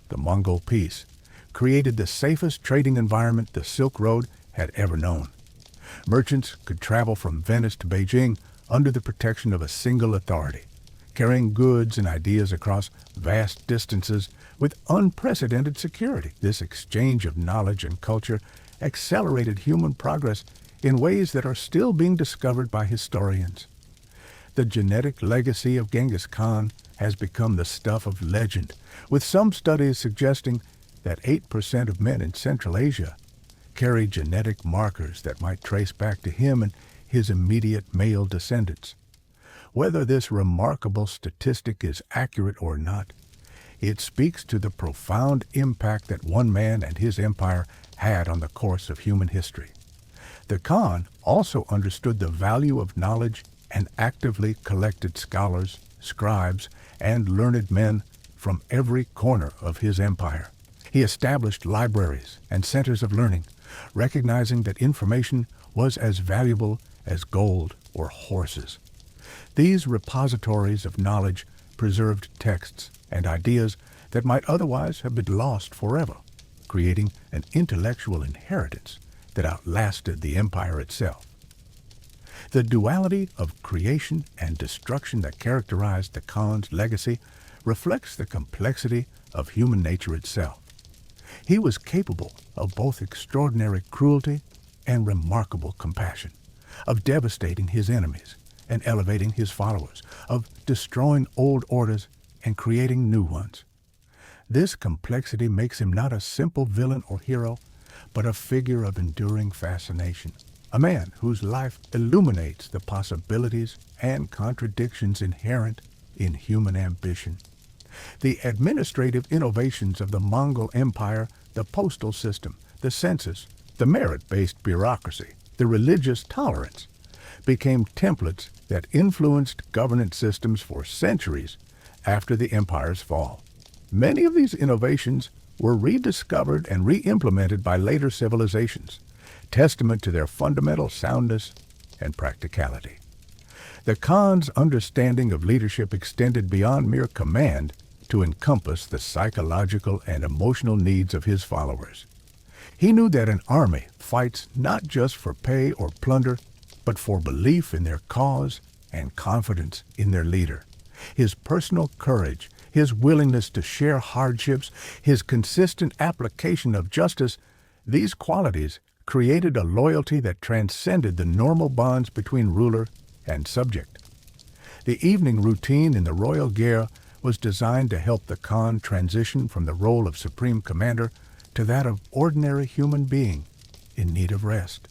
the Mongol Peace, created the safest trading environment the Silk Road had ever known. Merchants could travel from Venice to Beijing under the protection of a single authority, carrying goods and ideas across vast distances with unprecedented security. This exchange of knowledge and culture accelerated human progress in ways that are still being discovered by historians. The genetic legacy of Genghis Khan has become the stuff of legend, with some studies suggesting that 8% of men in Central Asia carry genetic markers that might trace back to him and his immediate male descendants. Whether this remarkable statistic is accurate or not, it speaks to the profound impact that one man and his empire had on the course of human history. The Khan also understood the value of knowledge and actively collected scholars, scribes, and learned men from every corner of his empire. He established libraries and centers of learning, recognizing that information was as valuable as gold or horses. These repositories of knowledge preserved texts and ideas that might otherwise have been lost forever, creating an intellectual inheritance that outlasted the empire itself. The duality of creation and destruction that characterized the Khan's legacy reflects the complexity of human nature itself. He was capable of both extraordinary cruelty and remarkable compassion, of devastating his enemies and elevating his followers, of destroying old orders and creating new ones. This complexity makes him not a simple villain or hero, but a figure of enduring fascination, a man whose life illuminates the possibilities and contradictions inherent in human ambition. The administrative innovations of the Mongol Empire, the postal system, the census, the merit-based bureaucracy, the religious tolerance, became templates that influenced governance systems for centuries after the empire's fall. Many of these innovations were rediscovered and re-implemented by later civilizations, testament to their fundamental soundness and practicality. The Khan's understanding of leadership extended beyond mere command to encompass the psychological and emotional needs of his followers. He knew that an army fights not just for pay or plunder, but for belief in their cause and confidence in their leader. His personal courage, his willingness to share hardships, his consistent application of justice, these qualities created a loyalty that transcended the normal bonds between ruler and subject. The evening routine in the royal gyre was designed to help the Khan transition from the role of supreme commander to that of ordinary human being in need of rest.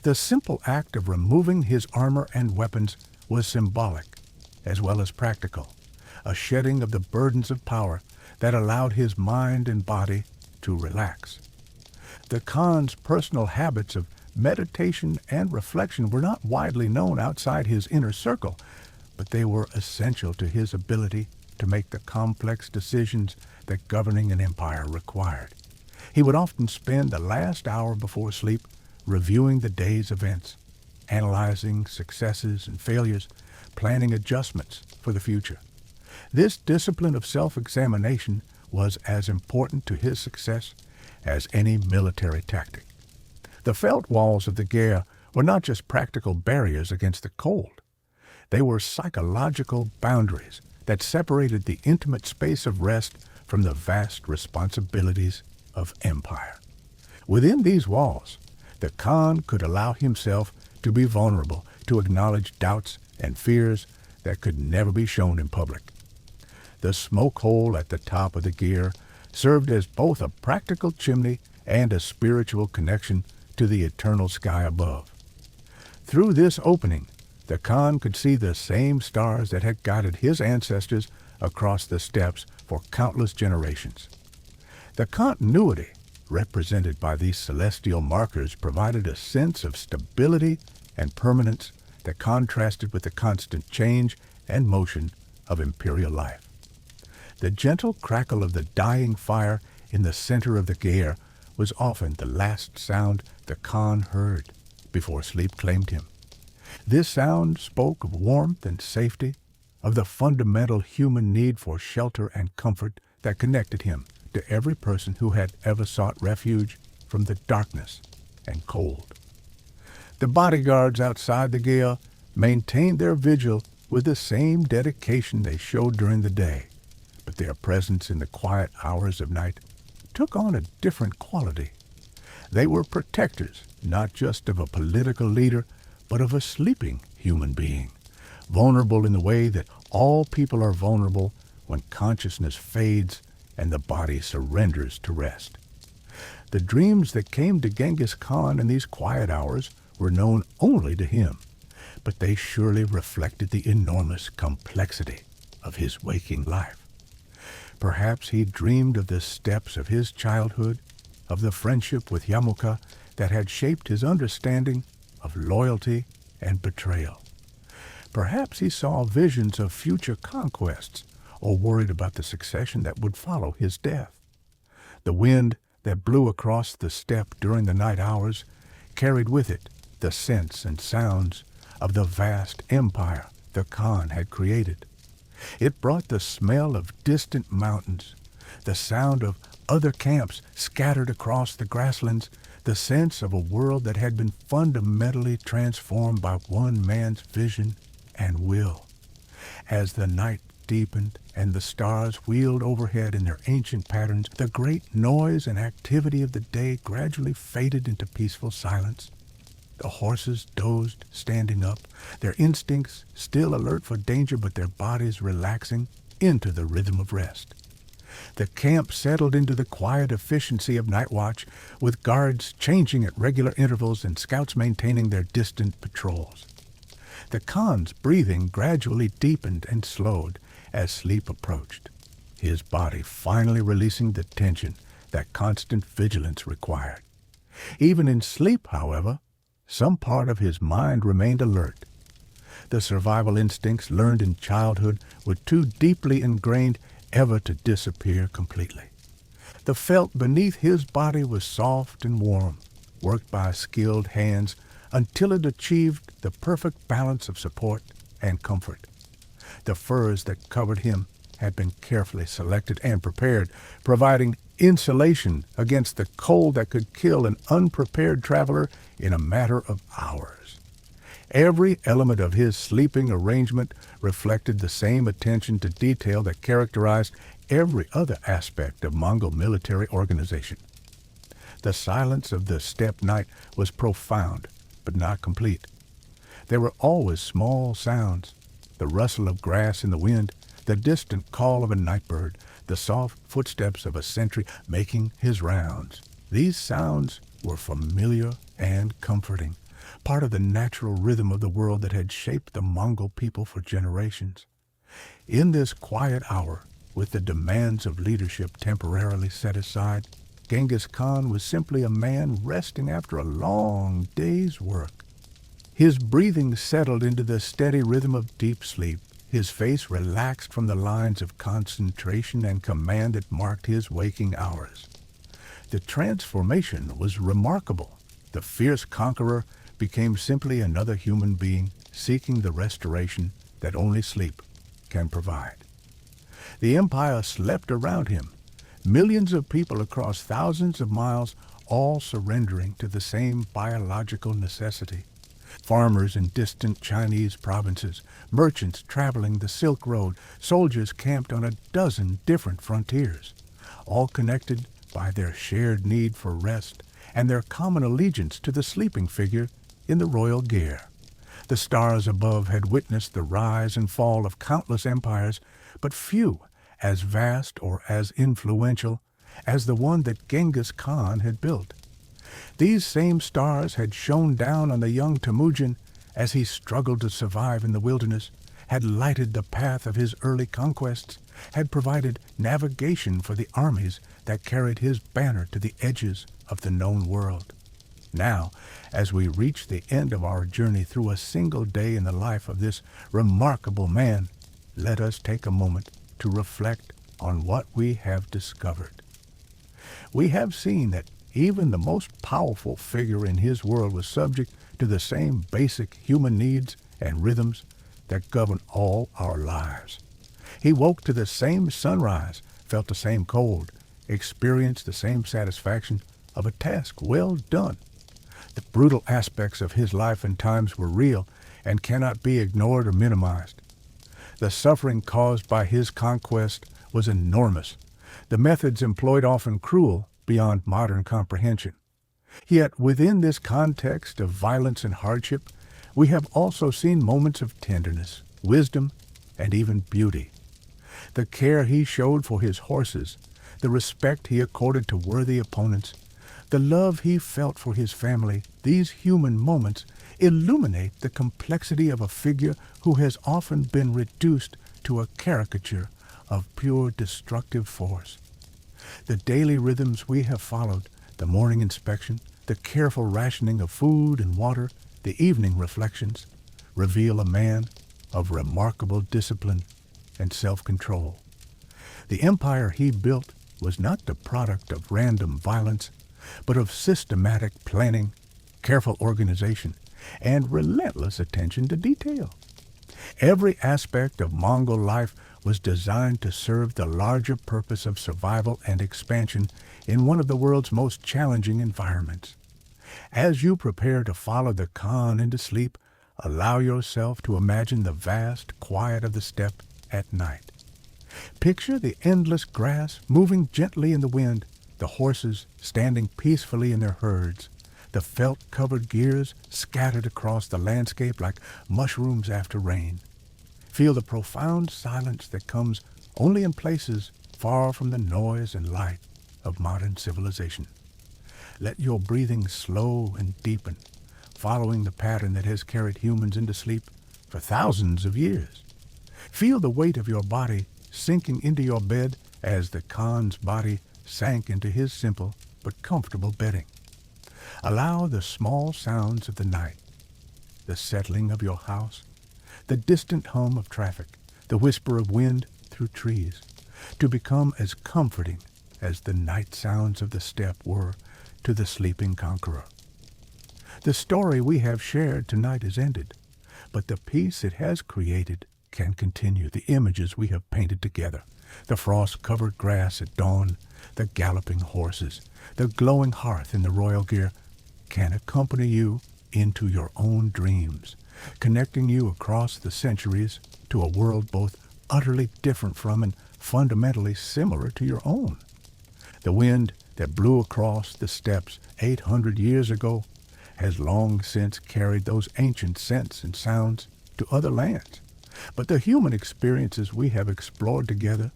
The simple act of removing his armor and weapons was symbolic as well as practical, a shedding of the burdens of power that allowed his mind and body to relax. The Khan's personal habits of meditation and reflection were not widely known outside his inner circle, but they were essential to his ability to make the complex decisions that governing an empire required. He would often spend the last hour before sleep reviewing the day's events, analyzing successes and failures, planning adjustments for the future. This discipline of self-examination was as important to his success as any military tactic. The felt walls of the Gare were not just practical barriers against the cold. They were psychological boundaries that separated the intimate space of rest from the vast responsibilities of empire. Within these walls, the Khan could allow himself to be vulnerable, to acknowledge doubts and fears that could never be shown in public. The smoke hole at the top of the Gare served as both a practical chimney and a spiritual connection to the eternal sky above. Through this opening, the Khan could see the same stars that had guided his ancestors across the steppes for countless generations. The continuity represented by these celestial markers provided a sense of stability and permanence that contrasted with the constant change and motion of imperial life. The gentle crackle of the dying fire in the center of the Gare was often the last sound the Khan heard before sleep claimed him. This sound spoke of warmth and safety, of the fundamental human need for shelter and comfort that connected him to every person who had ever sought refuge from the darkness and cold. The bodyguards outside the Gare maintained their vigil with the same dedication they showed during the day, but their presence in the quiet hours of night took on a different quality. They were protectors, not just of a political leader, but of a sleeping human being, vulnerable in the way that all people are vulnerable when consciousness fades and the body surrenders to rest. The dreams that came to Genghis Khan in these quiet hours were known only to him, but they surely reflected the enormous complexity of his waking life. Perhaps he dreamed of the steppes of his childhood, of the friendship with Yamuka that had shaped his understanding of loyalty and betrayal. Perhaps he saw visions of future conquests or worried about the succession that would follow his death. The wind that blew across the steppe during the night hours carried with it the scents and sounds of the vast empire the Khan had created. It brought the smell of distant mountains, the sound of other camps scattered across the grasslands, the sense of a world that had been fundamentally transformed by one man's vision and will. As the night deepened and the stars wheeled overhead in their ancient patterns, the great noise and activity of the day gradually faded into peaceful silence. The horses dozed, standing up, their instincts still alert for danger but their bodies relaxing into the rhythm of rest. The camp settled into the quiet efficiency of night watch, with guards changing at regular intervals and scouts maintaining their distant patrols. The Khan's breathing gradually deepened and slowed as sleep approached, his body finally releasing the tension that constant vigilance required. Even in sleep, however, some part of his mind remained alert. The survival instincts learned in childhood were too deeply ingrained ever to disappear completely. The felt beneath his body was soft and warm, worked by skilled hands until it achieved the perfect balance of support and comfort. The furs that covered him had been carefully selected and prepared, providing insulation against the cold that could kill an unprepared traveler in a matter of hours. Every element of his sleeping arrangement reflected the same attention to detail that characterized every other aspect of Mongol military organization. The silence of the steppe night was profound, but not complete. There were always small sounds, the rustle of grass in the wind, the distant call of a night bird, the soft footsteps of a sentry making his rounds. These sounds were familiar and comforting, part of the natural rhythm of the world that had shaped the Mongol people for generations. In this quiet hour, with the demands of leadership temporarily set aside, Genghis Khan was simply a man resting after a long day's work. His breathing settled into the steady rhythm of deep sleep. His face relaxed from the lines of concentration and command that marked his waking hours. The transformation was remarkable. The fierce conqueror became simply another human being seeking the restoration that only sleep can provide. The empire slept around him, millions of people across thousands of miles, all surrendering to the same biological necessity. Farmers in distant Chinese provinces, merchants traveling the Silk Road, soldiers camped on a dozen different frontiers, all connected by their shared need for rest and their common allegiance to the sleeping figure in the royal gear. The stars above had witnessed the rise and fall of countless empires, but few as vast or as influential as the one that Genghis Khan had built. These same stars had shone down on the young Temujin as he struggled to survive in the wilderness, had lighted the path of his early conquests, had provided navigation for the armies that carried his banner to the edges of the known world. Now, as we reach the end of our journey through a single day in the life of this remarkable man, let us take a moment to reflect on what we have discovered. We have seen that even the most powerful figure in his world was subject to the same basic human needs and rhythms that govern all our lives. He woke to the same sunrise, felt the same cold, experienced the same satisfaction of a task well done. The brutal aspects of his life and times were real and cannot be ignored or minimized. The suffering caused by his conquest was enormous, the methods employed often cruel beyond modern comprehension. Yet within this context of violence and hardship, we have also seen moments of tenderness, wisdom, and even beauty. The care he showed for his horses, the respect he accorded to worthy opponents, the love he felt for his family, these human moments illuminate the complexity of a figure who has often been reduced to a caricature of pure destructive force. The daily rhythms we have followed, the morning inspection, the careful rationing of food and water, the evening reflections, reveal a man of remarkable discipline and self-control. The empire he built was not the product of random violence, but of systematic planning, careful organization, and relentless attention to detail. Every aspect of Mongol life was designed to serve the larger purpose of survival and expansion in one of the world's most challenging environments. As you prepare to follow the Khan into sleep, allow yourself to imagine the vast quiet of the steppe at night. Picture the endless grass moving gently in the wind, the horses standing peacefully in their herds, the felt-covered gears scattered across the landscape like mushrooms after rain. Feel the profound silence that comes only in places far from the noise and light of modern civilization. Let your breathing slow and deepen, following the pattern that has carried humans into sleep for thousands of years. Feel the weight of your body sinking into your bed as the Khan's body sank into his simple but comfortable bedding. Allow the small sounds of the night, the settling of your house, the distant hum of traffic, the whisper of wind through trees, to become as comforting as the night sounds of the steppe were to the sleeping conqueror. The story we have shared tonight is ended, but the peace it has created can continue. The images we have painted together, the frost-covered grass at dawn, the galloping horses, the glowing hearth in the royal gear, can accompany you into your own dreams, connecting you across the centuries to a world both utterly different from and fundamentally similar to your own. The wind that blew across the steppes 800 years ago has long since carried those ancient scents and sounds to other lands. But the human experiences we have explored together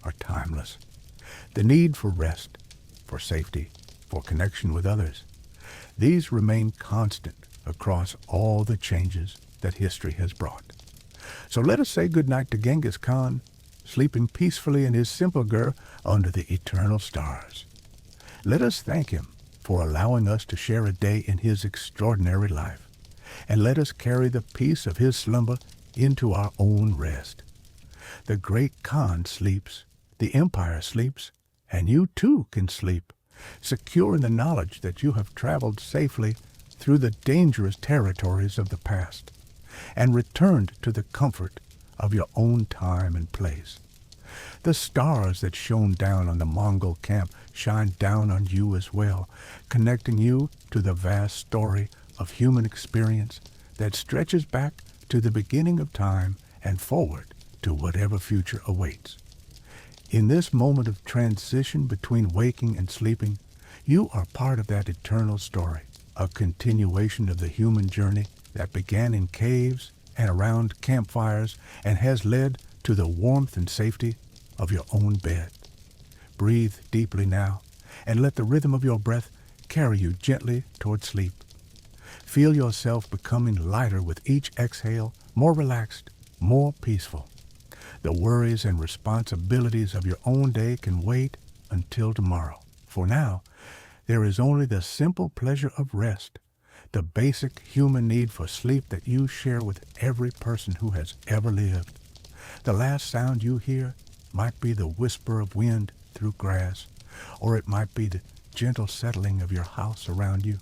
are timeless. The need for rest, for safety, for connection with others, these remain constant across all the changes that history has brought. So let us say goodnight to Genghis Khan, sleeping peacefully in his simple ger under the eternal stars. Let us thank him for allowing us to share a day in his extraordinary life, and let us carry the peace of his slumber into our own rest. The great Khan sleeps, the empire sleeps, and you too can sleep, secure in the knowledge that you have traveled safely through the dangerous territories of the past and returned to the comfort of your own time and place. The stars that shone down on the Mongol camp shine down on you as well, connecting you to the vast story of human experience that stretches back to the beginning of time and forward to whatever future awaits. In this moment of transition between waking and sleeping, you are part of that eternal story, a continuation of the human journey that began in caves and around campfires and has led to the warmth and safety of your own bed. Breathe deeply now and let the rhythm of your breath carry you gently toward sleep. Feel yourself becoming lighter with each exhale, more relaxed, more peaceful. The worries and responsibilities of your own day can wait until tomorrow. For now, there is only the simple pleasure of rest, the basic human need for sleep that you share with every person who has ever lived. The last sound you hear might be the whisper of wind through grass, or it might be the gentle settling of your house around you.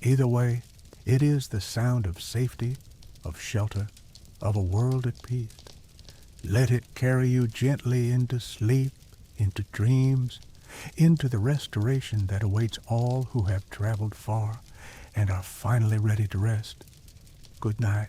Either way, it is the sound of safety, of shelter, of a world at peace. Let it carry you gently into sleep, into dreams, into the restoration that awaits all who have traveled far and are finally ready to rest. Good night.